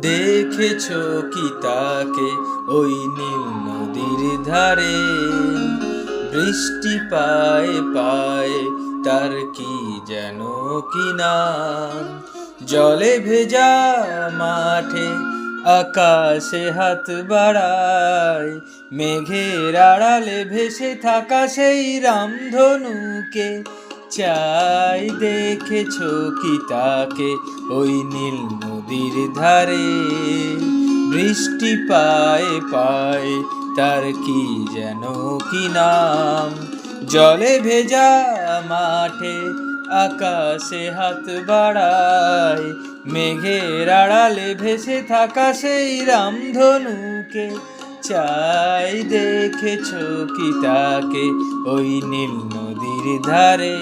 দেখেছো কি তাকে ওই নীল নদীর ধারে? বৃষ্টি পায়ে পায়ে তার কি যেন কি নাম। জলে ভেজা মাঠে আকাশে হাত বাড়ায়, মেঘের আড়ালে ভেসে থাকা সেই রামধনুকে চাই। দেখেছো কি তাকে ওই নীল নদীর ধারে? বৃষ্টি পায়ে পায়ে তার কি যেন কি নাম। জলে ভেজা মাঠে আকাশে হাত বাড়ায়, মেঘের আড়ালে ভেসে থাকা সেই রামধনুকে চাই। দেখেছো কি তাকে ওই নীল নদীর ধারে?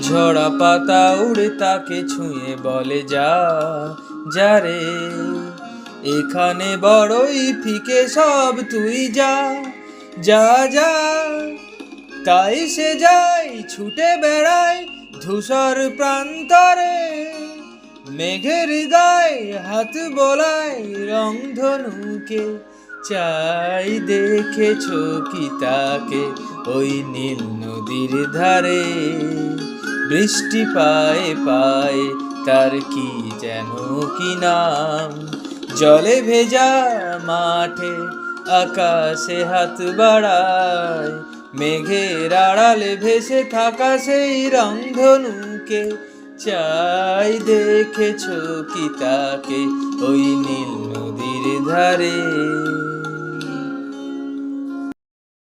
ঝরা পাতা উড়ে তাকে ছুঁয়ে বলে যা যা রে, এখানে বড়ই ফিকে সব, তুই যা যা যা। তাই সে যায় ছুটে বেড়ায় ধূসর প্রান্তরে, মেঘের গায়ে হাত বোলায় রংধনুকে চাই। দেখেছো কি তাকে ওই নীল নদীর ধারে? বৃষ্টি পায়ে পায়ে তার কি যেন কি নাম। জলে ভেজা মাঠে আকাশে হাত বাড়ায়, মেঘের আড়ালে ভেসে থাকা সেই রংধনুকে চাই। দেখেছো কি তাকে ওই নীল নদীর ধারে?